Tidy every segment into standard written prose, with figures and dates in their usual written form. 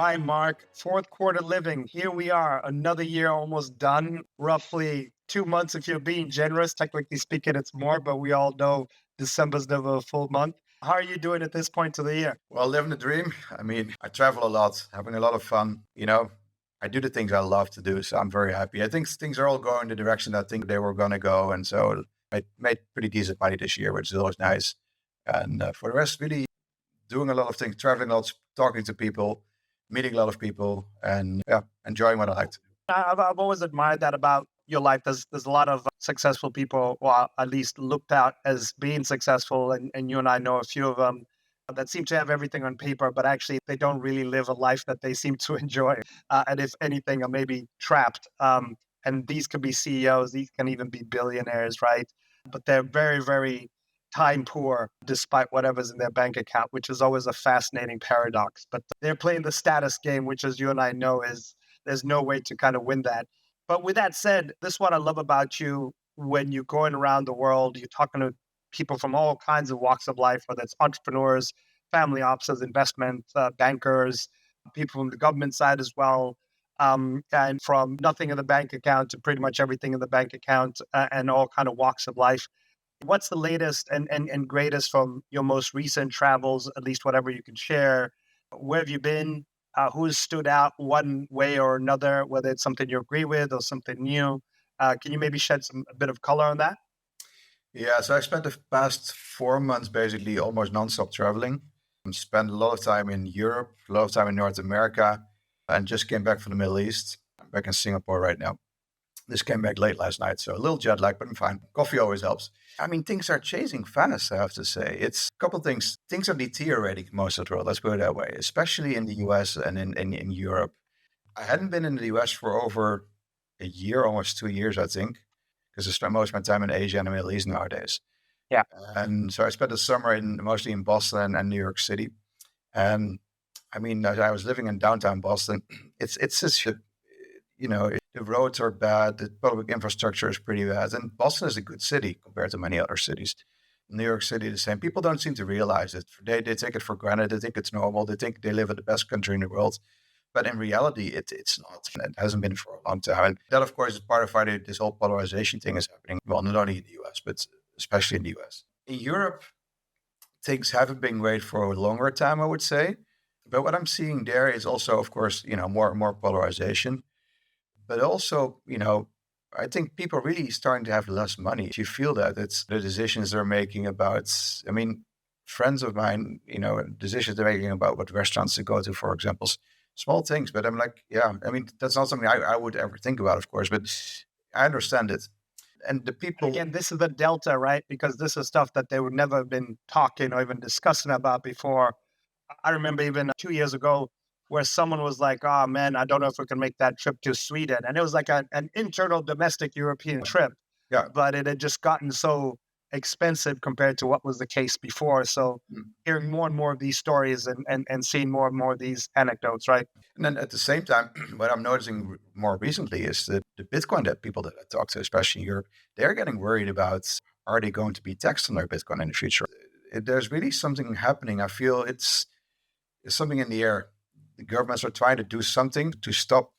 right, Mark. Fourth quarter living. Here we are. Another year almost done. Roughly 2 months if you're being generous. Technically speaking, it's more, but we all know December's never a full month. How are you doing at this point of the year? Well, living the dream. I mean, I travel a lot, having a lot of fun. I do the things I love to do, so I'm very happy. I think things are all going the direction I think they were going to go, and so I made pretty decent money this year, which is always nice. And for the rest, really doing a lot of things, traveling a lot, talking to people, meeting a lot of people, and yeah, enjoying what I like to do. I've always admired that about your life. There's a lot of successful people, or at least looked at as being successful, and you and I know a few of them that seem to have everything on paper, but actually they don't really live a life that they seem to enjoy. And if anything, are maybe trapped. And these could be CEOs, these can even be billionaires, right? But they're very, very time poor despite whatever's in their bank account, which is always a fascinating paradox. But they're playing the status game, which, as you and I know, is there's no way to kind of win that. But with that said, this is what I love about you. When you're going around the world, you're talking to people from all kinds of walks of life, whether it's entrepreneurs, family offices, investment bankers, people from the government side as well, and from nothing in the bank account to pretty much everything in the bank account, and all kind of walks of life. What's the latest and greatest from your most recent travels, at least whatever you can share? Where have you been? Who's stood out one way or another, whether it's something you agree with or something new? Can you maybe shed a bit of color on that? Yeah, so I spent the past 4 months basically almost nonstop traveling. Spent a lot of time in Europe, a lot of time in North America, and just came back from the Middle East. I'm back in Singapore right now. This came back late last night, so a little jet lag, but I'm fine. Coffee always helps. I mean, things are changing fast, I have to say. It's a couple of things. Things are deteriorating most of the world, let's put it that way, especially in the US and in Europe. I hadn't been in the US for over a year, almost 2 years, I think, because I spent most of my time in Asia and the Middle East nowadays. Yeah. And so I spent the summer mostly in Boston and New York City. And I mean, as I was living in downtown Boston, it's just, the roads are bad, the public infrastructure is pretty bad. And Boston is a good city compared to many other cities. New York City, the same. People don't seem to realize it. They take it for granted. They think it's normal. They think they live in the best country in the world. But in reality, it's not. It hasn't been for a long time. And that, of course, is part of why this whole polarization thing is happening. Well, not only in the US, but especially in the US. In Europe, things haven't been great for a longer time, I would say. But what I'm seeing there is also, of course, more and more polarization. But also, I think people are really starting to have less money. If you feel that, it's the decisions they're making about, I mean, friends of mine, decisions they're making about what restaurants to go to, for example, small things. But I'm like, yeah, I mean, that's not something I would ever think about, of course, but I understand it. And the people, Again, this is the delta, right? Because this is stuff that they would never have been talking or even discussing about before. I remember even 2 years ago where someone was like, oh man, I don't know if we can make that trip to Sweden. And it was like an internal domestic European trip, yeah, but it had just gotten so expensive compared to what was the case before. So mm. hearing more and more of these stories and seeing more and more of these anecdotes, right? And then at the same time, what I'm noticing more recently is that the Bitcoin that people that I talk to, especially in Europe, they're getting worried about, are they going to be taxed on their Bitcoin in the future? There's really something happening. I feel it's something in the air. The governments are trying to do something to stop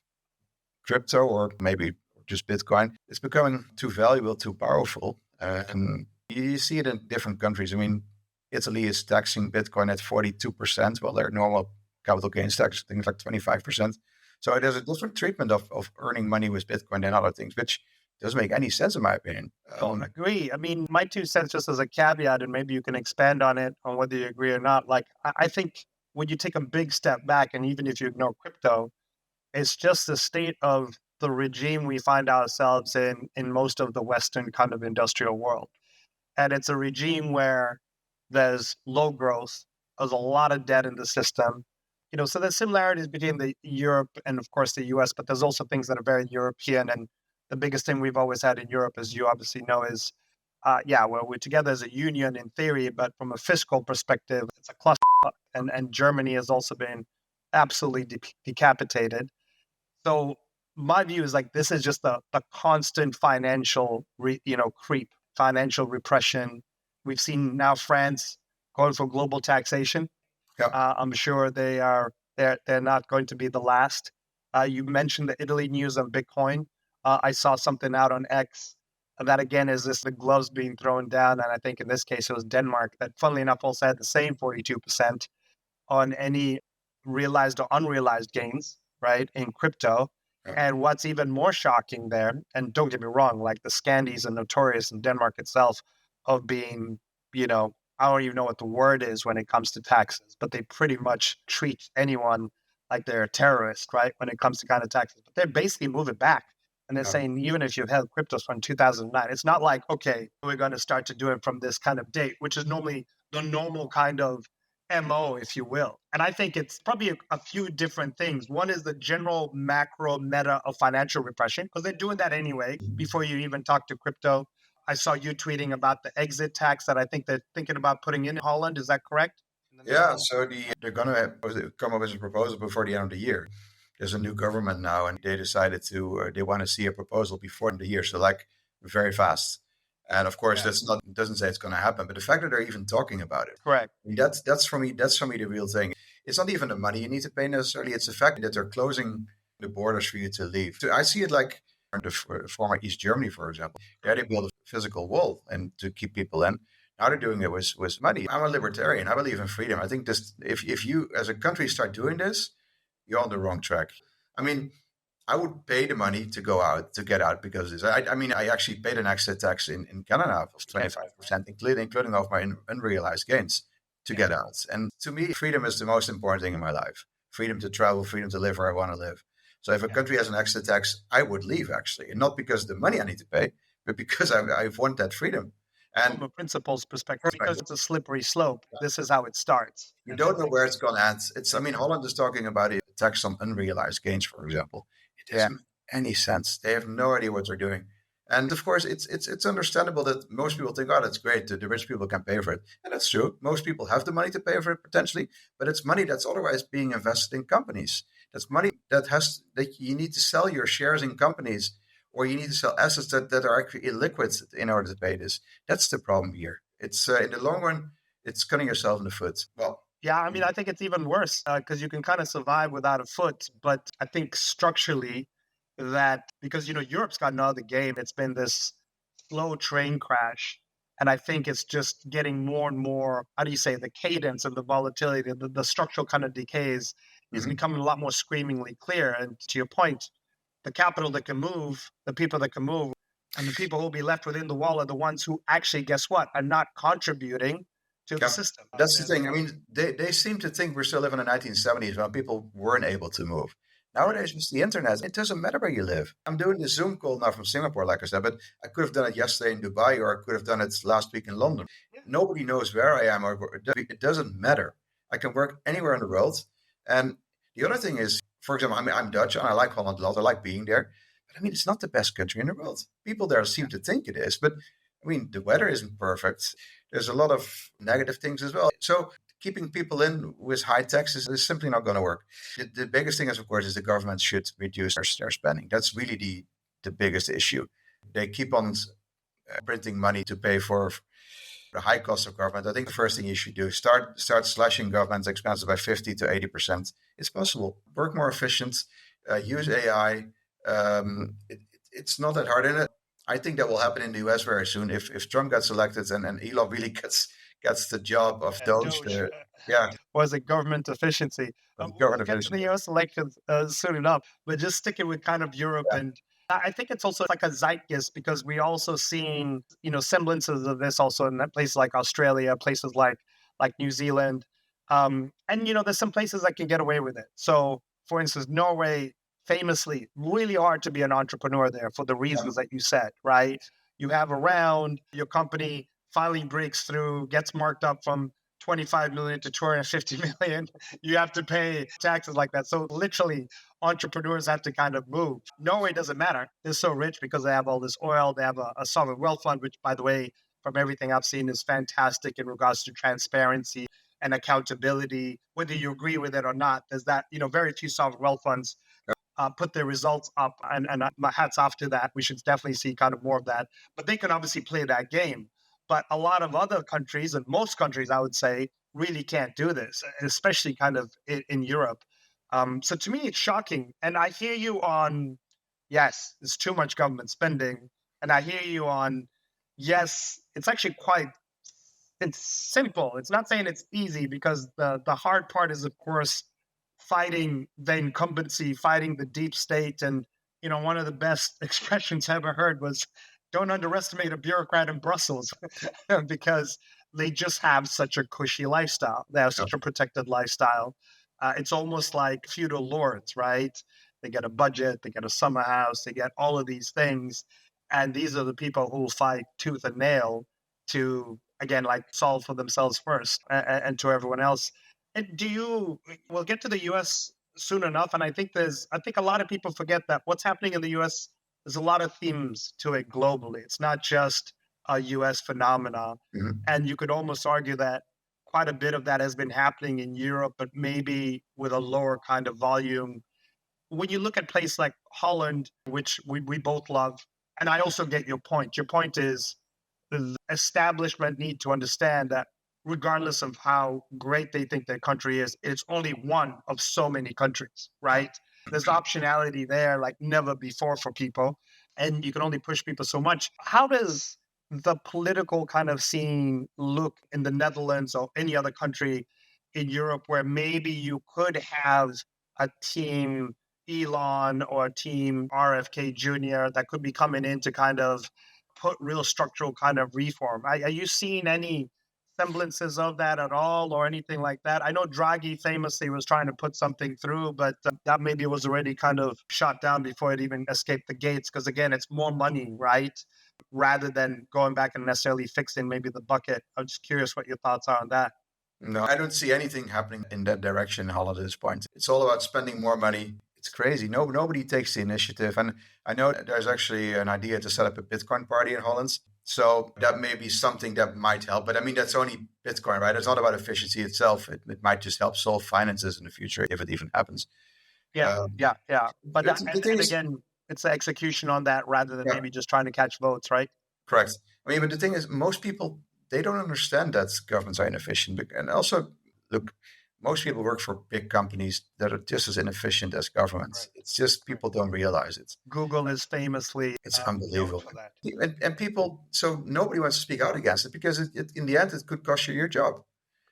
crypto or maybe just Bitcoin. It's becoming too valuable, too powerful. And you see it in different countries. I mean, Italy is taxing Bitcoin at 42%, while their normal capital gains tax, things like 25%. So there's a different treatment of earning money with Bitcoin than other things, which doesn't make any sense in my opinion. I agree. I mean, my 2 cents just as a caveat, and maybe you can expand on it on whether you agree or not. Like, I think when you take a big step back, and even if you ignore crypto, it's just the state of the regime we find ourselves in most of the Western kind of industrial world. And it's a regime where there's low growth, there's a lot of debt in the system. So there's similarities between the Europe and of course the US, but there's also things that are very European. And the biggest thing we've always had in Europe, as you obviously know, is well, we're together as a union in theory, but from a fiscal perspective, it's a cluster. And Germany has also been absolutely decapitated. So my view is like this is just the constant financial, creep, financial repression. We've seen now France going for global taxation. Yeah. I'm sure they are They're not going to be the last. You mentioned the Italy news on Bitcoin. I saw something out on X that again is this the gloves being thrown down, and I think in this case it was Denmark that, funnily enough, also had the same 42% on any realized or unrealized gains, right, in crypto. Yeah. And what's even more shocking there, and don't get me wrong, like the Scandies are notorious in Denmark itself of being, I don't even know what the word is when it comes to taxes, but they pretty much treat anyone like they're a terrorist, right, when it comes to kind of taxes. But they're basically moving back. And they're Yeah. saying, even if you've held cryptos from 2009, it's not like, okay, we're going to start to do it from this kind of date, which is normally the normal kind of MO, if you will. And I think it's probably a few different things. One is the general macro meta of financial repression, because they're doing that anyway before you even talk to crypto. I saw you tweeting about the exit tax that I think they're thinking about putting in Holland. Is that correct? Yeah, so they're going to come up with a proposal before the end of the year. There's a new government now, and they decided they want to see a proposal before the end of the year, so like very fast. And of course, Yeah. doesn't say it's going to happen, but the fact that they're even talking about it, Correct. I mean, that's for me the real thing. It's not even the money you need to pay necessarily; it's the fact that they're closing the borders for you to leave. So I see it like in the former East Germany, for example. There they built a physical wall and to keep people in. Now they're doing it with money. I'm a libertarian. I believe in freedom. I think this if you as a country start doing this, you're on the wrong track. I mean, I would pay the money to get out because of this. I mean, I actually paid an exit tax in Canada of 25%, including of my unrealized gains to get out. And to me, freedom is the most important thing in my life. Freedom to travel, freedom to live where I want to live. So if a country has an exit tax, I would leave actually, and not because of the money I need to pay, but because I want that freedom. And from a principles perspective, because it's a slippery slope. This is how it starts. you don't know where it's going to end. I mean, Holland is talking about a tax on unrealized gains, for example. It doesn't make any sense. They have no idea what they're doing. And of course, it's understandable that most people think, oh, that's great. The rich people can pay for it. And that's true. Most people have the money to pay for it potentially, but it's money that's otherwise being invested in companies. That's money that you need to sell your shares in companies, or you need to sell assets that are actually illiquid in order to pay this. That's the problem here. It's in the long run, it's cutting yourself in the foot. Well, yeah, I mean, I think it's even worse because you can kind of survive without a foot. But I think structurally that because, Europe's got another game, it's been this slow train crash. And I think it's just getting more and more, how do you say, the cadence and the volatility, the structural kind of decays is becoming a lot more screamingly clear. And to your point, the capital that can move, the people that can move, and the people who will be left within the wall are the ones who actually, guess what, are not contributing to the system. That's the thing. I mean, they seem to think we're still living in the 1970s when people weren't able to move. Nowadays, with the internet, it doesn't matter where you live. I'm doing this Zoom call now from Singapore, like I said, but I could have done it yesterday in Dubai, or I could have done it last week in London. Nobody knows where I am, or it doesn't matter. I can work anywhere in the world. And the other thing is, for example, I'm Dutch and I like Holland a lot. I like being there. But I mean, it's not the best country in the world. People there seem to think it is, but I mean, the weather isn't perfect. There's a lot of negative things as well. So keeping people in with high taxes is simply not going to work. The biggest thing is, of course, is the government should reduce their spending. That's really the biggest issue. They keep on printing money to pay for the high cost of government. I think the first thing you should do is start slashing government expenses by 50 to 80%. It's possible. Work more efficient. Use AI. It's not that hard in it. I think that will happen in the US very soon if Trump gets elected and Elon really gets the job of Doge. Was it government efficiency? We'll get to the US elections soon enough, but just sticking with kind of Europe. And I think it's also like a zeitgeist because we also seen, semblances of this also in places like Australia, places like New Zealand. And, there's some places that can get away with it. So, for instance, Norway, famously, really hard to be an entrepreneur there for the reasons that you said, right? You have around your company finally breaks through, gets marked up from 25 million to 250 million. You have to pay taxes like that. So literally, entrepreneurs have to kind of move. Norway doesn't matter. They're so rich because they have all this oil. They have a sovereign wealth fund, which, by the way, from everything I've seen, is fantastic in regards to transparency and accountability. Whether you agree with it or not, there's that, very few sovereign wealth funds put their results up, and my hats off to that. We should definitely see kind of more of that. But they can obviously play that game. But a lot of other countries, and most countries, I would say, really can't do this, especially kind of in Europe. So to me, it's shocking. And I hear you on, yes, there's too much government spending. And I hear you on, yes, it's actually quite, it's simple. It's not saying it's easy because the hard part is, of course, fighting the incumbency, fighting the deep state. And, one of the best expressions I ever heard was, don't underestimate a bureaucrat in Brussels because they just have such a cushy lifestyle. They have Yeah. such a protected lifestyle. It's almost like feudal lords, right? They get a budget, they get a summer house, they get all of these things. And these are the people who will fight tooth and nail to, again, like solve for themselves first and to everyone else. And we'll get to the US soon enough. And I think a lot of people forget that what's happening in the US, there's a lot of themes to it globally. It's not just a US phenomena. Mhm. And you could almost argue that quite a bit of that has been happening in Europe, but maybe with a lower kind of volume. When you look at places like Holland, which we both love, and I also get your point. Your point is the establishment need to understand that regardless of how great they think their country is, it's only one of so many countries, right? There's optionality there like never before for people, and you can only push people so much. How does the political kind of scene look in the Netherlands or any other country in Europe where maybe you could have a team Elon or team RFK Jr. that could be coming in to kind of put real structural kind of reform? Are you seeing any semblances of that at all or anything like that? I know Draghi famously was trying to put something through, but that maybe was already kind of shot down before it even escaped the gates. Because again, it's more money, right? Rather than going back and necessarily fixing maybe the bucket. I'm just curious what your thoughts are on that. No, I don't see anything happening in that direction in Holland at this point. It's all about spending more money. It's crazy. No, nobody takes the initiative. And I know that there's actually an idea to set up a Bitcoin party in Holland. So that may be something that might help. But I mean, that's only Bitcoin, right? It's not about efficiency itself. It might just help solve finances in the future if it even happens. Yeah, Um, yeah, yeah. But the thing and is, again, it's the execution on that rather than yeah, maybe just trying to catch votes, right? correct. I mean, but the thing is, most people, they don't understand that governments are inefficient. And also, look, most people work for big companies that are just as inefficient as governments. Right. It's just Right. people don't realize it. Google is famously It's known unbelievable. for that. And people, so nobody wants to speak out against it because in the end, it could cost you your job.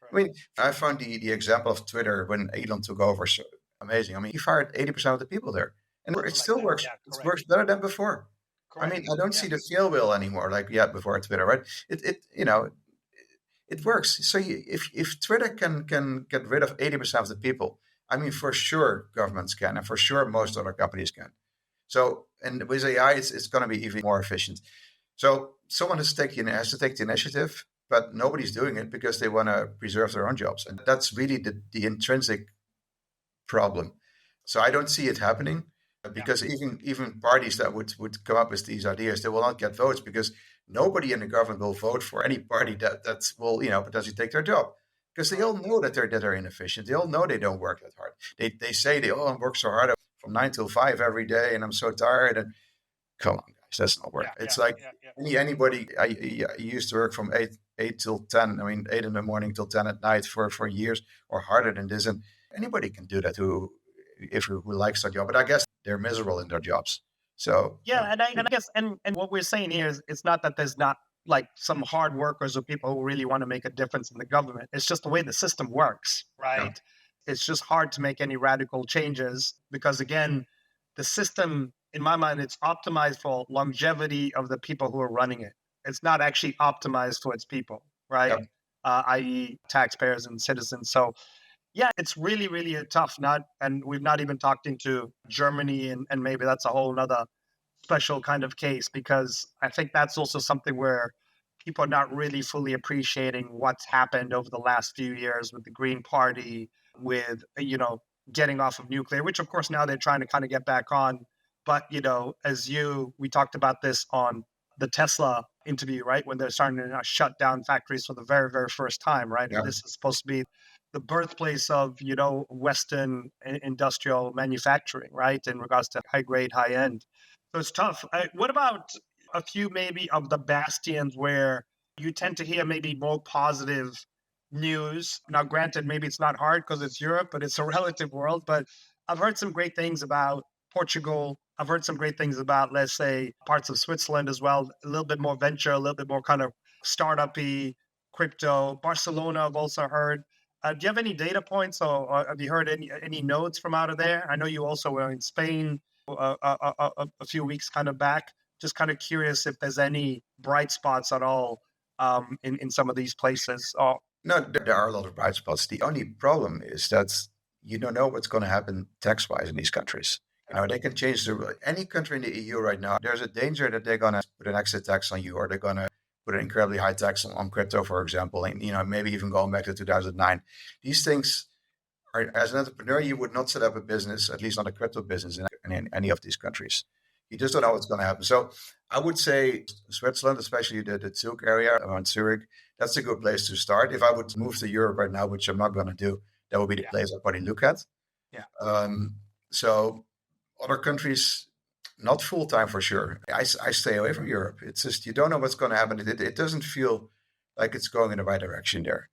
I Correct. mean, I found the example of Twitter when Elon took over so amazing. I mean, he fired 80% of the people there, and it Something like still that. works. Yeah, It correct. works better than before. I Correct. mean, I don't see the Yes. fail wheel anymore like we had before Twitter, right? It works. So if Twitter can get rid of 80% of the people, I mean, for sure governments can, and for sure most other companies can. So, and with AI, it's going to be even more efficient. So someone has to take the initiative, but nobody's doing it because they want to preserve their own jobs. And that's really the intrinsic problem. So I don't see it happening Yeah. because even parties that would come up with these ideas, they will not get votes because nobody in the government will vote for any party that will, potentially take their job. Because they all Correct. know that they're inefficient. They all know they don't work that hard. They say I work so hard from 9 till 5 every day and I'm so tired. And come on, guys, that's not work. Yeah. Yeah. It's like Yeah. Yeah. anybody. I used to work from eight till 10. I mean, 8 in the morning till 10 at night for years, or harder than this. And anybody can do that who likes their job. But I guess they're miserable in their jobs. So Yeah, and I guess and what we're saying here is it's not that there's not like some hard workers or people who really want to make a difference in the government. It's just the way the system works, yeah, right? It's just hard to make any radical changes because again, the system, in my mind, it's optimized for longevity of the people who are running it. It's not actually optimized for its people, yeah, right? I.e., taxpayers and citizens. So yeah, it's really, really a tough nut. And we've not even talked into Germany, and maybe that's a whole nother special kind of case because I think that's also something where people are not really fully appreciating what's happened over the last few years with the Green Party, with, getting off of nuclear, which of course now they're trying to kind of get back on. But, we talked about this on the Tesla interview, right? When they're starting to shut down factories for the very, very first time, right? And yeah. this is supposed to be the birthplace of, Western industrial manufacturing, right? In regards to high grade, high end. So it's tough. What about a few maybe of the bastions where you tend to hear maybe more positive news. Now, granted, maybe it's not hard because it's Europe, but it's a relative world. But I've heard some great things about Portugal. I've heard some great things about, let's say, parts of Switzerland as well. A little bit more venture, a little bit more kind of startup-y, crypto. Barcelona, I've also heard. Do you have any data points, or have you heard any notes from out of there? I know you also were in Spain a few weeks kind of back. Just kind of curious if there's any bright spots at all in some of these places. Oh, No, there are a lot of bright spots. The only problem is that you don't know what's going to happen tax-wise in these countries. They can change any country in the EU right now. There's a danger that they're going to put an exit tax on you, or they're going to put an incredibly high tax on crypto, for example, and maybe even going back to 2009. These things are, as an entrepreneur, you would not set up a business, at least not a crypto business, in any of these countries. You just don't know what's going to happen. So I would say Switzerland, especially the Zug area around Zurich, that's a good place to start. If I would move to Europe right now, which I'm not going to do, that would be the place I'd probably look at. Yeah. So other countries, not full time for sure. I stay away from Europe. It's just, you don't know what's going to happen. It doesn't feel like it's going in the right direction there.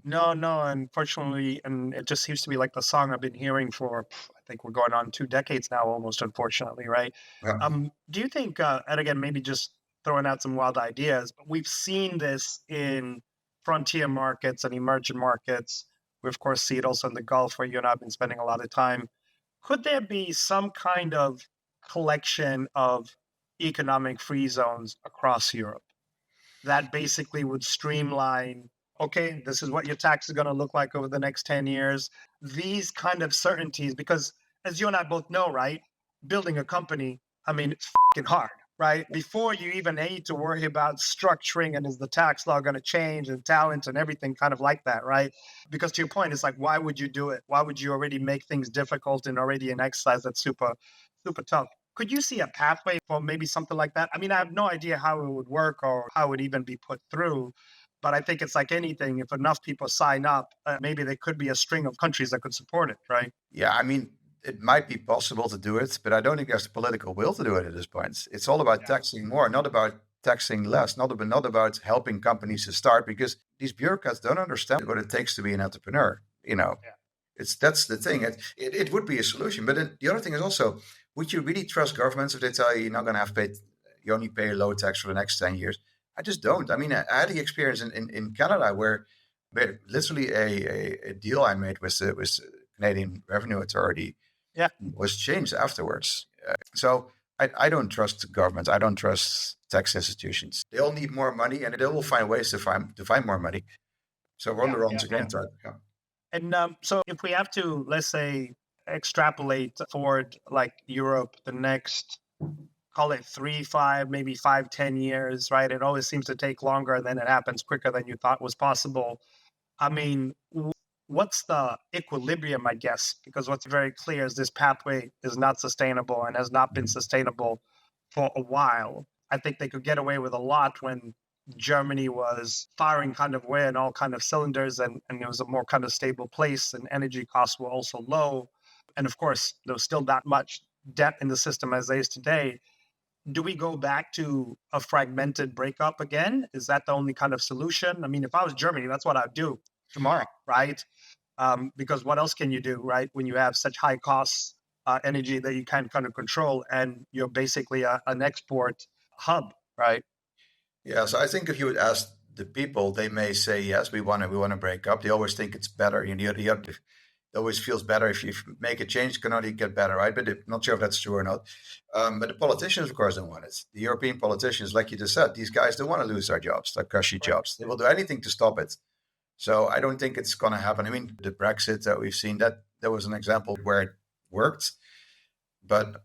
No, unfortunately, and it just seems to be like the song I've been hearing for, I think we're going on 2 decades now, almost, unfortunately, right? Yeah. Do you think, and again, maybe just throwing out some wild ideas, but we've seen this in frontier markets and emerging markets. We, of course, see it also in the Gulf, where you and I have been spending a lot of time. Could there be some kind of collection of economic free zones across Europe that basically would streamline, okay, this is what your tax is going to look like over the next 10 years. These kind of certainties, because as you and I both know, right, building a company, I mean, it's fucking hard, right? Before you even need to worry about structuring and is the tax law going to change and talent and everything kind of like that, right? Because to your point, it's like, why would you do it? Why would you already make things difficult and already an exercise that's super, super tough? Could you see a pathway for maybe something like that? I mean, I have no idea how it would work or how it would even be put through. But I think it's like anything. If enough people sign up, maybe there could be a string of countries that could support it, right? Yeah, I mean, it might be possible to do it, but I don't think there's the political will to do it at this point. It's all about taxing more, not about taxing less, not about helping companies to start, because these bureaucrats don't understand what it takes to be an entrepreneur. That's the thing. It would be a solution, but the other thing is also, would you really trust governments if they tell you you're not going to have paid, you only pay a low tax for the next 10 years? I just don't. I mean, I had the experience in Canada where literally a deal I made with the Canadian Revenue Authority was changed afterwards. So I don't trust governments. I don't trust tax institutions. They all need more money, and they will find ways to find more money. So we're on the wrong again. Yeah. And so if we have to, let's say, extrapolate forward like Europe, the next, call it 3, 5, maybe 5, 10 years, right? It always seems to take longer, and then it happens quicker than you thought was possible. I mean, what's the equilibrium, I guess? Because what's very clear is this pathway is not sustainable and has not been sustainable for a while. I think they could get away with a lot when Germany was firing kind of away in all kind of cylinders, and it was a more kind of stable place, and energy costs were also low. And of course, there was still that much debt in the system as there is today. Do we go back to a fragmented breakup again? Is that the only kind of solution? I mean, if I was Germany, that's what I'd do tomorrow, right? Because what else can you do, right? When you have such high costs, energy that you can't kind of control, and you're basically an export hub, right? Yeah, so I think if you would ask the people, they may say, yes, we want to break up. They always think it's better. It always feels better if you make a change, it can only get better, right? But I'm not sure if that's true or not. But the politicians, of course, don't want it. The European politicians, like you just said, these guys don't want to lose their jobs, their cushy jobs. They will do anything to stop it. So I don't think it's going to happen. I mean, the Brexit that we've seen, that was an example where it worked. But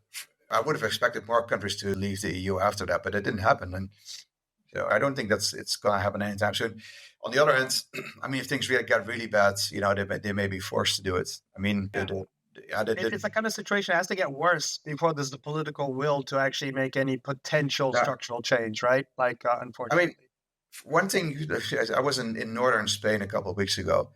I would have expected more countries to leave the EU after that, but it didn't happen. And so I don't think it's going to happen anytime soon. On the other hand, I mean, if things get really bad, they may be forced to do it. I mean, it's a kind of situation that has to get worse before there's the political will to actually make any potential structural change, right? Like, unfortunately. I mean, one thing, I was in northern Spain a couple of weeks ago.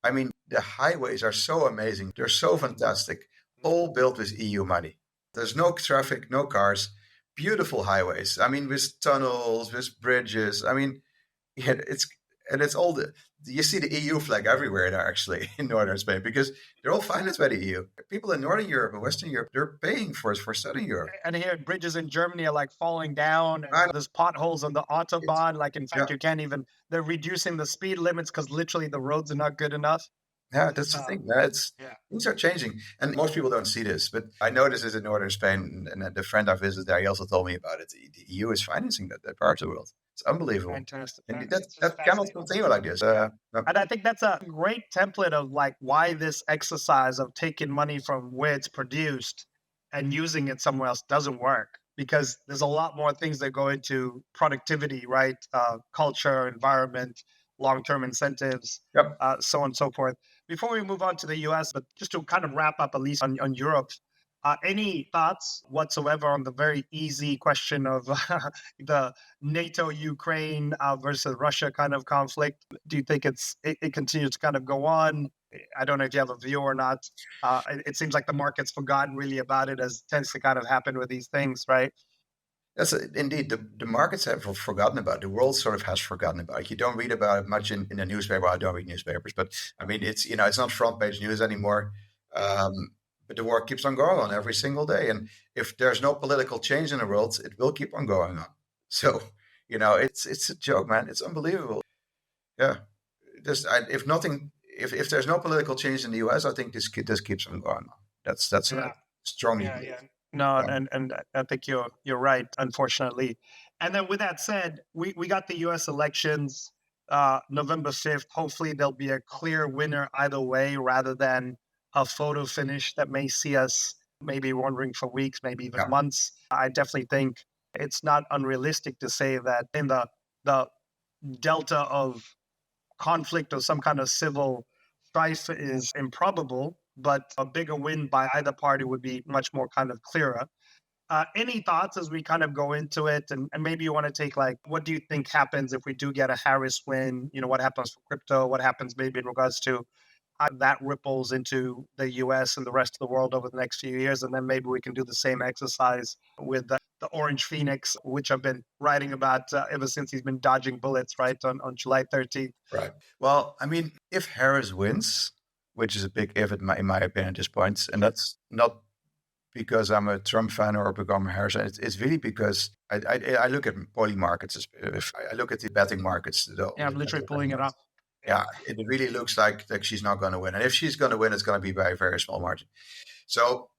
I mean, the highways are so amazing. They're so fantastic, all built with EU money. There's no traffic, no cars, beautiful highways. I mean, with tunnels, with bridges. I mean, and it's all you see the EU flag everywhere there actually in northern Spain because they're all financed by the EU. People in Northern Europe and Western Europe, they're paying for Southern Europe. And here, bridges in Germany are like falling down, and And there's potholes on the it's, autobahn. Like, in yeah, fact, you can't even. They're reducing the speed limits because literally the roads are not good enough. yeah, that's the Um, thing. It's yeah. things are changing, and most people don't see this. But I know this is in northern Spain, and the friend I visited there, he also told me about it. The EU is financing that part of the world. It's unbelievable, Fantastic. and It's just that cannot fascinating. continue like this. And I think that's a great template of like why this exercise of taking money from where it's produced and using it somewhere else doesn't work, because there's a lot more things that go into productivity, right? Culture, environment, long-term incentives, Yep. so on and so forth. Before we move on to the US, but just to kind of wrap up at least on Europe, any thoughts whatsoever on the very easy question of the NATO Ukraine versus Russia kind of conflict? Do you think it continues to kind of go on? I don't know if you have a view or not. It seems like the market's forgotten really about it, as tends to kind of happen with these things, right? That's indeed the markets have forgotten about it. The world sort of has forgotten about it. You don't read about it much in the newspaper. I don't read newspapers, but I mean, it's it's not front page news anymore. Um, but the war keeps on going on every single day, and if there's no political change in the world, it will keep on going on. So it's a joke, man. It's unbelievable. Yeah, if nothing, if there's no political change in the U.S., I think this keeps on going on. That's what I Yeah. strongly Yeah, believe. yeah. No, Yeah. and I think you're right, unfortunately. And then with that said, we got the US elections November 5th. Hopefully there'll be a clear winner either way rather than a photo finish that may see us maybe wondering for weeks, maybe even Yeah. months. I definitely think it's not unrealistic to say that in the delta of conflict or some kind of civil strife is improbable, but a bigger win by either party would be much more kind of clearer. Any thoughts as we kind of go into it? And maybe you want to take like, what do you think happens if we do get a Harris win? What happens for crypto? What happens maybe in regards to how that ripples into the US and the rest of the world over the next few years? And then maybe we can do the same exercise with the Orange Phoenix, which I've been writing about ever since he's been dodging bullets, right, on July 13th. Right. Well, I mean, if Harris wins, which is a big if in my opinion at this point, and that's not because I'm a Trump fan or become a Harris fan. It's really because I look at poly markets. If I look at the betting markets, Yeah, I'm literally pulling it up. yeah, it really looks like she's not going to win. And if she's going to win, it's going to be by a very small margin. So,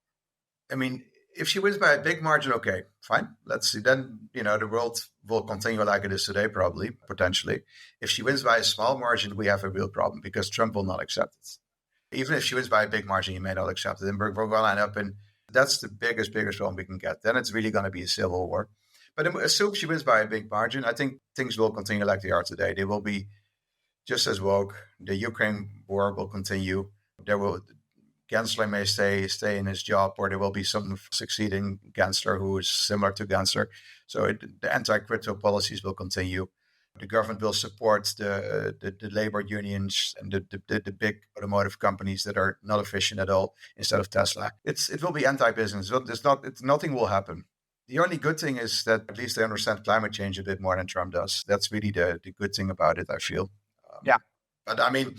I mean, if she wins by a big margin, okay, fine. Let's see. Then, the world will continue like it is today, probably, potentially. If she wins by a small margin, we have a real problem because Trump will not accept it. Even if she wins by a big margin, he may not accept it. And we're going to end up in, that's the biggest problem we can get. Then it's really going to be a civil war. But assume she wins by a big margin, I think things will continue like they are today. They will be just as woke. The Ukraine war will continue. Gensler may stay in his job, or there will be some succeeding Gensler who is similar to Gensler. So the anti-crypto policies will continue. The government will support the labor unions and the big automotive companies that are not efficient at all instead of Tesla. It will be anti-business. Nothing will happen. The only good thing is that at least they understand climate change a bit more than Trump does. That's really the good thing about it, I feel. Yeah. But I mean,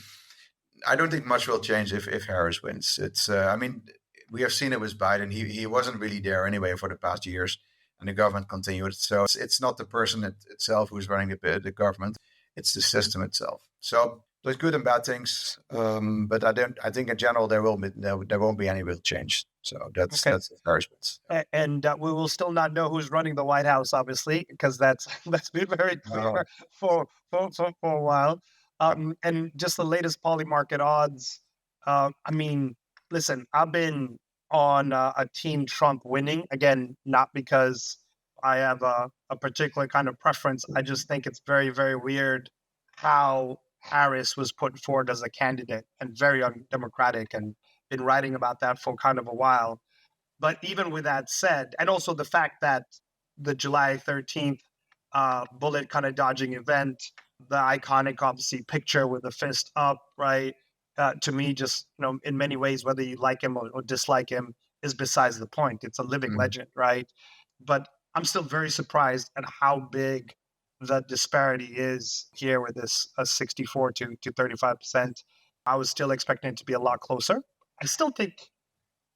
I don't think much will change if Harris wins. I mean, we have seen it with Biden. He wasn't really there anyway for the past years, and the government continued. So it's not the person itself who's running the government; it's the system itself. So there's good and bad things, but I think in general there won't be any real change. So that's Harris wins. And we will still not know who's running the White House, obviously, because that's been very clear for a while. And just the latest poly market odds. I mean, listen, I've been on a team Trump winning, again, not because I have a particular kind of preference. I just think it's very, very weird how Harris was put forward as a candidate and very undemocratic, and been writing about that for kind of a while. But even with that said, and also the fact that the July 13th bullet kind of dodging event, the iconic, obviously, picture with the fist up, right? To me, just, in many ways, whether you like him or dislike him is besides the point. It's a living legend, right? But I'm still very surprised at how big the disparity is here with this 64 to 35%. I was still expecting it to be a lot closer. I still think,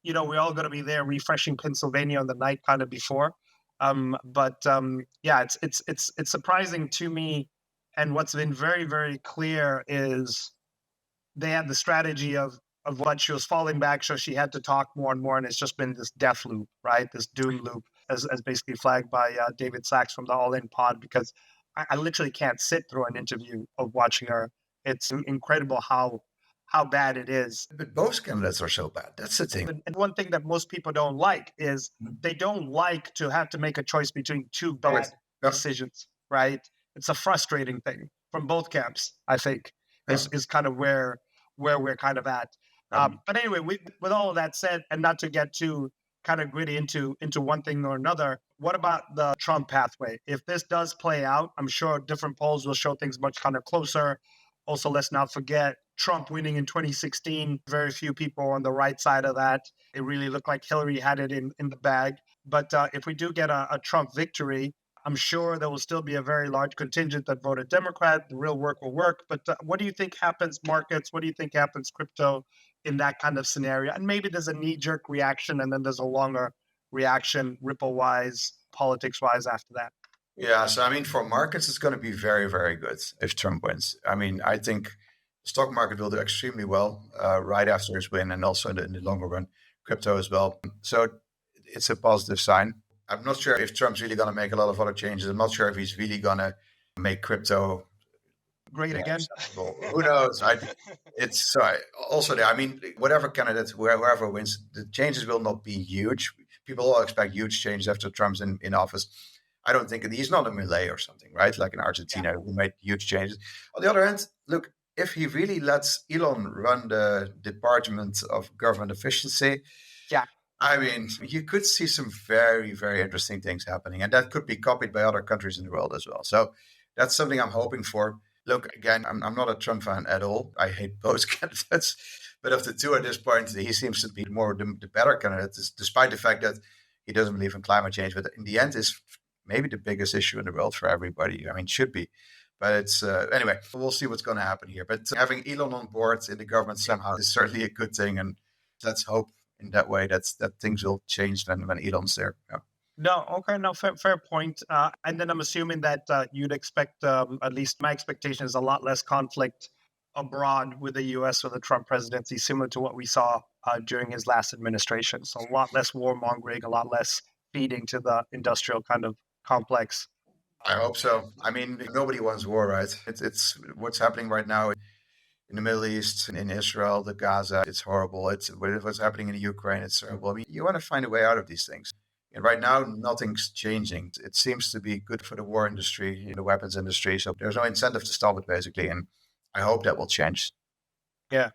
we're all going to be there refreshing Pennsylvania on the night kind of before. Yeah, it's surprising to me. And what's been very, very clear is they had the strategy of what she was falling back, so she had to talk more and more, and it's just been this death loop, right? This doom loop, as basically flagged by David Sachs from the All In Pod, because I literally can't sit through an interview of watching her. It's incredible how bad it is. But both candidates are so bad. That's the thing. And one thing that most people don't like is they don't like to have to make a choice between two bad decisions, right? It's a frustrating thing from both camps, I think, is kind of where we're kind of at. But anyway, with all of that said, and not to get too kind of gritty into one thing or another, what about the Trump pathway? If this does play out, I'm sure different polls will show things much kind of closer. Also, let's not forget Trump winning in 2016. Very few people on the right side of that. It really looked like Hillary had it in the bag. But if we do get a Trump victory, I'm sure there will still be a very large contingent that voted Democrat. The real work will work. But what do you think happens markets? What do you think happens crypto in that kind of scenario? And maybe there's a knee-jerk reaction, and then there's a longer reaction, ripple-wise, politics-wise after that. Yeah, so I mean, for markets, it's going to be very, very good if Trump wins. I mean, I think the stock market will do extremely well right after his win, and also in the longer run, crypto as well. So it's a positive sign. I'm not sure if Trump's really going to make a lot of other changes. I'm not sure if he's really going to make crypto great again. Who knows? It's so also there. I mean, whatever candidate, whoever wins, the changes will not be huge. People all expect huge changes after Trump's in office. I don't think he's not a Milei or something, right? Like in Argentina, who made huge changes. On the other hand, look, if he really lets Elon run the Department of Government Efficiency, I mean, you could see some very, very interesting things happening, and that could be copied by other countries in the world as well. So that's something I'm hoping for. Look, again, I'm not a Trump fan at all. I hate both candidates, but of the two at this point, he seems to be more the better candidate, despite the fact that he doesn't believe in climate change. But in the end, is maybe the biggest issue in the world for everybody. I mean, should be. But it's anyway, we'll see what's going to happen here. But having Elon on board in the government somehow is certainly a good thing. And let's hope in that way that things will change when Elon's there. Yeah. No, okay, no, fair point. And then I'm assuming that you'd expect, at least my expectation is a lot less conflict abroad with the U.S. with the Trump presidency, similar to what we saw during his last administration. So a lot less warmongering, a lot less feeding to the industrial kind of complex. I hope so. I mean, nobody wants war, right? It's what's happening right now in the Middle East, in Israel, the Gaza. It's horrible. It's what's happening in Ukraine. It's terrible. I mean, you want to find a way out of these things. And right now, nothing's changing. It seems to be good for the war industry, the weapons industry. So there's no incentive to stop it, basically. And I hope that will change. Yeah.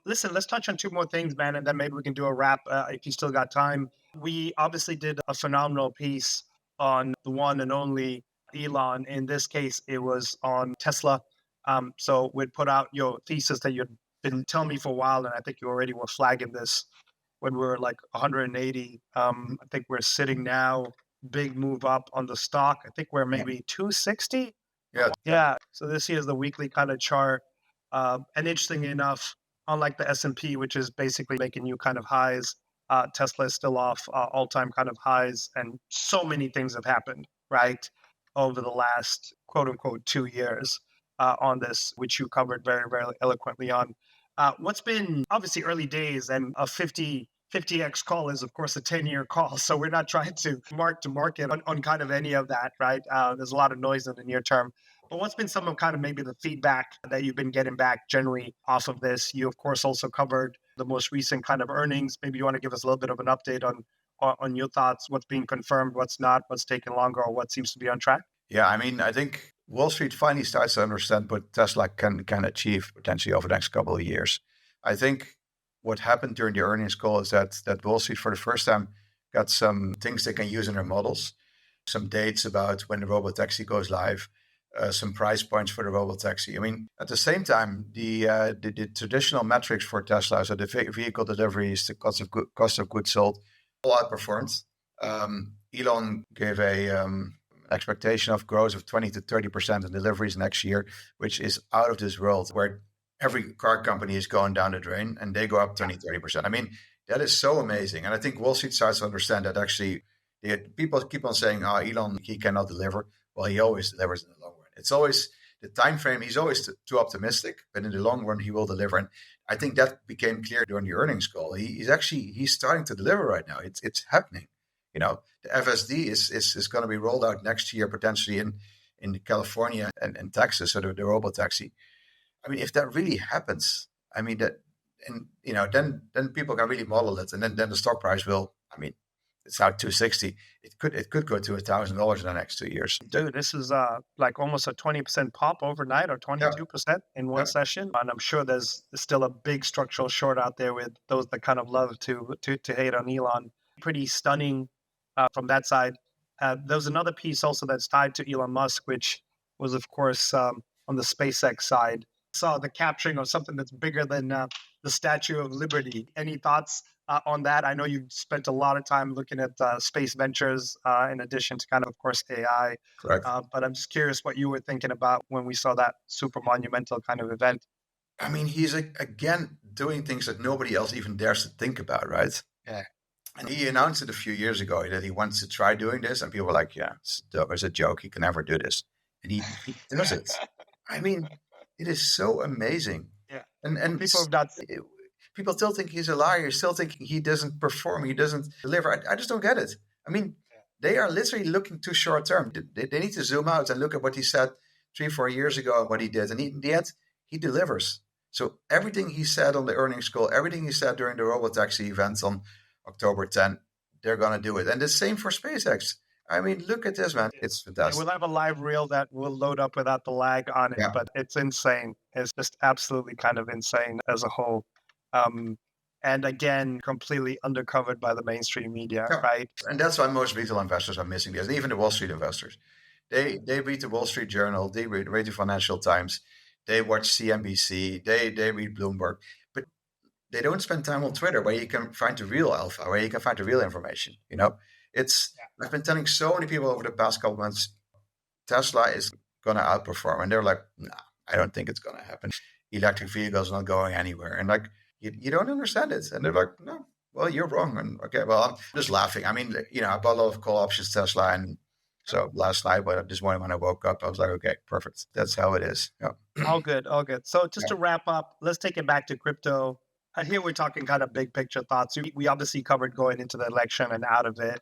Listen, let's touch on two more things, man, and then maybe we can do a wrap if you still got time. We obviously did a phenomenal piece on the one and only Elon. In this case, it was on Tesla. So we'd put out your thesis that you'd been telling me for a while, and I think you already were flagging this when we were like 180. I think we're sitting now, big move up on the stock. I think we're maybe 260. Yeah. So this here is the weekly kind of chart. And interestingly enough, unlike the S&P, which is basically making new kind of highs, Tesla is still off all-time kind of highs. And so many things have happened, right, over the last, quote unquote, 2 years on this, which you covered very, very eloquently on. What's been obviously early days, and a 50x call is, of course, a 10-year call. So we're not trying to mark to market on kind of any of that, right? There's a lot of noise in the near term. But what's been some of kind of maybe the feedback that you've been getting back generally off of this? You, of course, also covered the most recent kind of earnings. Maybe you want to give us a little bit of an update on your thoughts, what's being confirmed, what's not, what's taking longer, or what seems to be on track? Yeah, I mean, I think Wall Street finally starts to understand what Tesla can achieve potentially over the next couple of years. I think what happened during the earnings call is that Wall Street for the first time got some things they can use in their models, some dates about when the robotaxi goes live, some price points for the robotaxi. I mean, at the same time, the traditional metrics for Tesla, so the vehicle deliveries, the cost of goods sold, all outperformed. Elon gave a expectation of growth of 20 to 30% in deliveries next year, which is out of this world, where every car company is going down the drain and they go up 20, 30%. I mean, that is so amazing. And I think Wall Street starts to understand that actually people keep on saying, oh, Elon, he cannot deliver. Well, he always delivers in the long run. It's always the time frame. He's always too optimistic, but in the long run, he will deliver. And I think that became clear during the earnings call. He's starting to deliver right now. It's happening. The FSD is going to be rolled out next year, potentially in California and Texas, so the robo taxi. I mean, if that really happens, I mean then people can really model it, and then the stock price will. I mean, it's now 260. It could go to $1,000 in the next 2 years. Dude, this is like almost a 20% pop overnight, or 22% in one session. And I'm sure there's still a big structural short out there with those that kind of love to hate on Elon. Pretty stunning from that side. There's another piece also that's tied to Elon Musk, which was, of course, on the SpaceX side. Saw the capturing of something that's bigger than the Statue of Liberty. Any thoughts on that? I know you spent a lot of time looking at space ventures, in addition to kind of course, AI. Correct. But I'm just curious what you were thinking about when we saw that super monumental kind of event. I mean, he's again doing things that nobody else even dares to think about, right? Yeah. And he announced it a few years ago that he wants to try doing this, and people were like, "Yeah, it's a joke. He can never do this," and he does it. I mean, it is so amazing. Yeah. And People have not. people still think he's a liar, still think he doesn't perform, he doesn't deliver. I just don't get it. I mean, they are literally looking too short term. They need to zoom out and look at what he said 3-4 years ago and what he did. And in the end, he delivers. So everything he said on the earnings call, everything he said during the robotaxi event on October 10, they're going to do it. And the same for SpaceX. I mean, look at this, man. It's fantastic. We'll have a live reel that will load up without the lag on it, but it's insane. It's just absolutely kind of insane as a whole. And again, completely undercovered by the mainstream media, right? And that's why most retail investors are missing this. And even the Wall Street investors. They read the Wall Street Journal, they read the Financial Times, they watch CNBC, they read Bloomberg. But they don't spend time on Twitter where you can find the real alpha, where you can find the real information. I've been telling so many people over the past couple months, Tesla is going to outperform. And they're like, nah, I don't think it's going to happen. Electric vehicles not going anywhere. And like, you don't understand it. And they're like, no, well, you're wrong. And okay, well, I'm just laughing. I mean, I bought a lot of call options Tesla. And so last night, but this morning when I woke up, I was like, okay, perfect. That's how it is. Yeah. All good. So just to wrap up, let's take it back to crypto. Here we're talking kind of big picture thoughts. We obviously covered going into the election and out of it.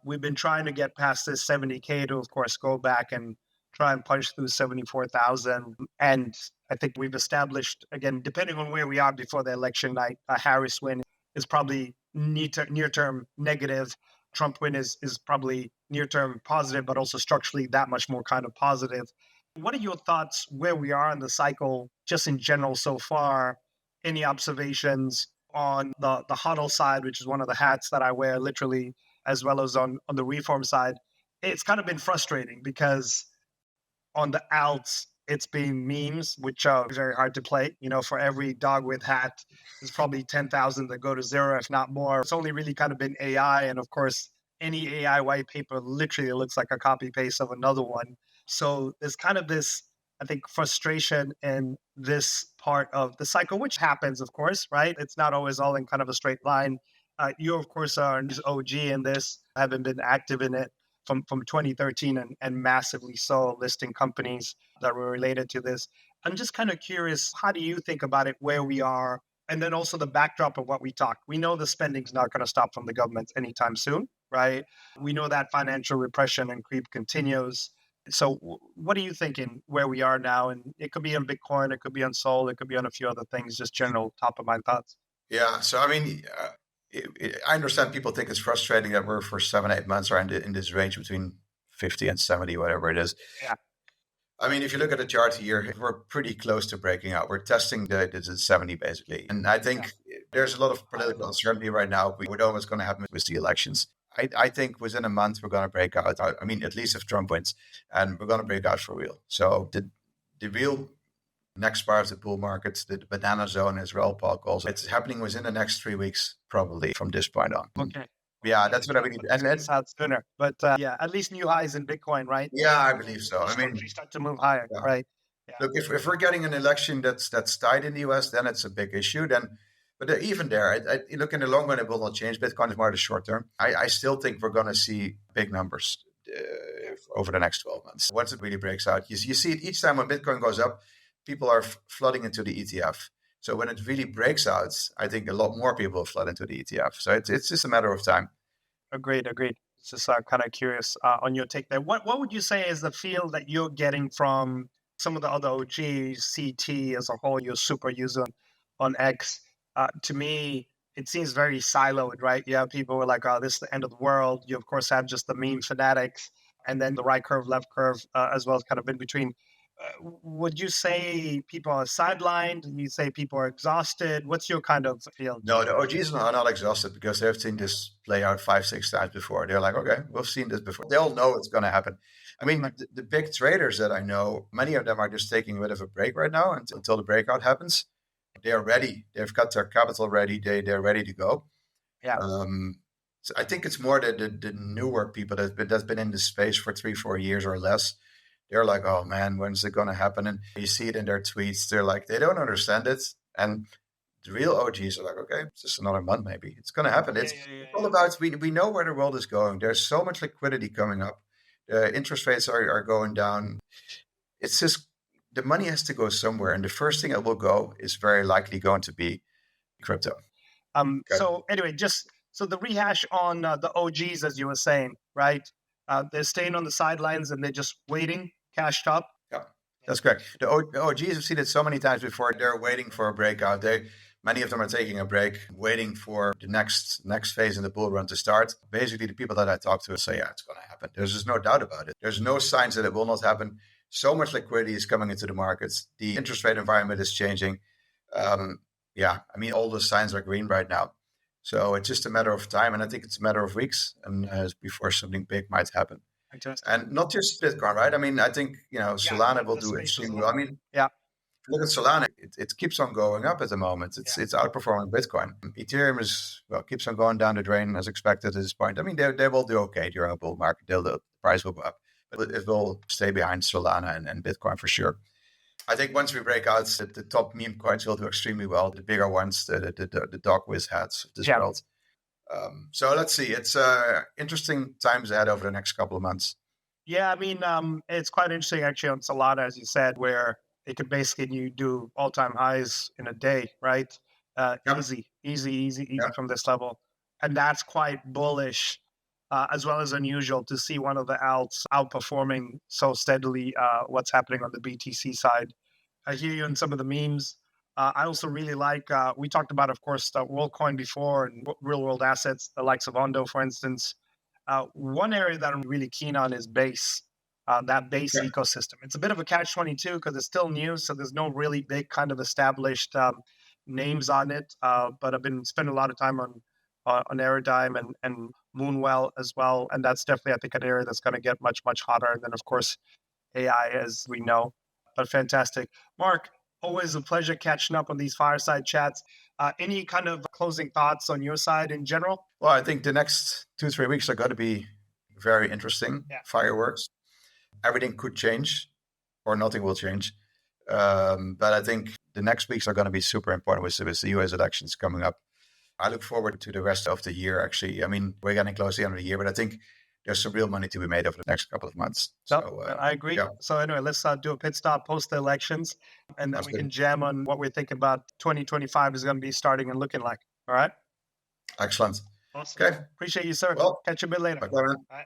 We've been trying to get past this 70K to, of course, go back and try and punch through 74,000. And I think we've established, again, depending on where we are before the election night, a Harris win is probably near-term negative. Trump win is probably near-term positive, but also structurally that much more kind of positive. What are your thoughts where we are in the cycle, just in general so far? Any observations on the HODL side, which is one of the hats that I wear literally, as well as on the reform side? It's kind of been frustrating because on the alts, it's been memes, which are very hard to play. For every dog with hat, there's probably 10,000 that go to zero, if not more. It's only really kind of been AI. And of course, any AI white paper literally looks like a copy paste of another one. So there's kind of this, I think, frustration in this part of the cycle, which happens, of course, right? It's not always all in kind of a straight line. You, of course, are an OG in this, having been active in it from 2013 and massively so, listing companies that were related to this. I'm just kind of curious, how do you think about it, where we are, and then also the backdrop of what we talked? We know the spending's not going to stop from the government anytime soon, right? We know that financial repression and creep continues. So what are you thinking where we are now? And it could be on Bitcoin, it could be on Sol, it could be on a few other things, just general top of mind thoughts. Yeah. So, I mean, I understand people think it's frustrating that we're for 7-8 months are in this range between 50 and 70, whatever it is. Yeah. I mean, if you look at the chart here, we're pretty close to breaking out. We're testing the 70 basically. And I think there's a lot of political uncertainty right now. We don't know what's going to happen with the elections. I think within a month, we're going to break out. I mean, at least if Trump wins, and we're going to break out for real. So the real next part of the bull market, the banana zone, as Raoul Paul calls it, it's happening within the next 3 weeks, probably from this point on. Okay. Yeah, that's what I believe. And It's out sooner. But yeah, at least new highs in Bitcoin, right? yeah, I And believe if so. they I start, mean, they start to move higher, yeah. right? Yeah. Look, if we're getting an election that's tied in the US, then it's a big issue. Then, but even there, look, in the long run, it will not change. Bitcoin is more the short term. I still think we're going to see big numbers over the next 12 months. Once it really breaks out, you see it each time when Bitcoin goes up, people are flooding into the ETF. So when it really breaks out, I think a lot more people will flood into the ETF. So it's just a matter of time. Agreed, agreed. It's just kind of curious on your take there. What would you say is the feel that you're getting from some of the other OGs, CT as a whole, your super user on X? To me, it seems very siloed, right? You have people who are like, oh, this is the end of the world. You, of course, have just the meme fanatics and then the right curve, left curve, as well as kind of in between. Would you say people are sidelined? You say people are exhausted? What's your kind of feel? No, the OGs are not exhausted because they've seen this play out 5, 6 times before. They're like, okay, we've seen this before. They'll know it's going to happen. I mean, the big traders that I know, many of them are just taking a bit of a break right now until the breakout happens. They are ready. They've got their capital ready. They're ready to go. Yeah. So I think it's more the newer people that's been in this space for 3, 4 years or less. They're like, oh man, when's it going to happen? And you see it in their tweets. They're like, they don't understand it. And the real OGs are like, okay, it's just another month, maybe it's going to happen. It's all about, we know where the world is going. There's so much liquidity coming up. Interest rates are going down. It's just, the money has to go somewhere. And the first thing that will go is very likely going to be crypto. Okay. So anyway, just so the rehash on the OGs, as you were saying, right? They're staying on the sidelines and they're just waiting, cashed up. Yeah, that's correct. The OGs have seen it so many times before. They're waiting for a breakout. Many of them are taking a break, waiting for the next phase in the bull run to start. Basically, the people that I talk to say, yeah, it's going to happen. There's just no doubt about it. There's no signs that it will not happen. So much liquidity is coming into the markets. The interest rate environment is changing. Yeah, I mean, all the signs are green right now. So it's just a matter of time. And I think it's a matter of weeks and before something big might happen. And not just Bitcoin, right? I mean, I think, Solana will do extremely well. I mean, yeah. Look at Solana; it keeps on going up at the moment. It's outperforming Bitcoin. Ethereum keeps on going down the drain as expected at this point. I mean, they will do okay during a bull market. The price will go up, but it will stay behind Solana and Bitcoin for sure. I think once we break out, the top meme coins will do extremely well. The bigger ones, the dog whiz hats of this world. So let's see. It's interesting times ahead over the next couple of months. Yeah, I mean, it's quite interesting actually on Solana, as you said, where it could basically you do all-time highs in a day, right? Easy from this level. And that's quite bullish, as well as unusual to see one of the alts outperforming so steadily what's happening on the BTC side. I hear you in some of the memes. I also really like, we talked about, of course, WorldCoin before and real-world assets, the likes of Ondo, for instance. One area that I'm really keen on is Base. That base ecosystem. It's a bit of a catch-22 because it's still new, so there's no really big kind of established names on it. But I've been spending a lot of time on Aerodime and Moonwell as well, and that's definitely, I think, an area that's going to get much hotter. And then, of course, AI, as we know. But fantastic, Marc. Always a pleasure catching up on these fireside chats. Any kind of closing thoughts on your side in general? Well, I think the next 2-3 weeks are going to be very interesting. Fireworks. Everything could change or nothing will change. But I think the next weeks are going to be super important with the US elections coming up. I look forward to the rest of the year, actually. I mean, we're getting close to the end of the year, but I think there's some real money to be made over the next couple of months. So I agree. Yeah. So anyway, let's do a pit stop post the elections, and then we can jam on what we're thinking about 2025 is going to be starting and looking like. All right? Excellent. Awesome. Okay. Appreciate you, sir. Well, catch you a bit later. Bye.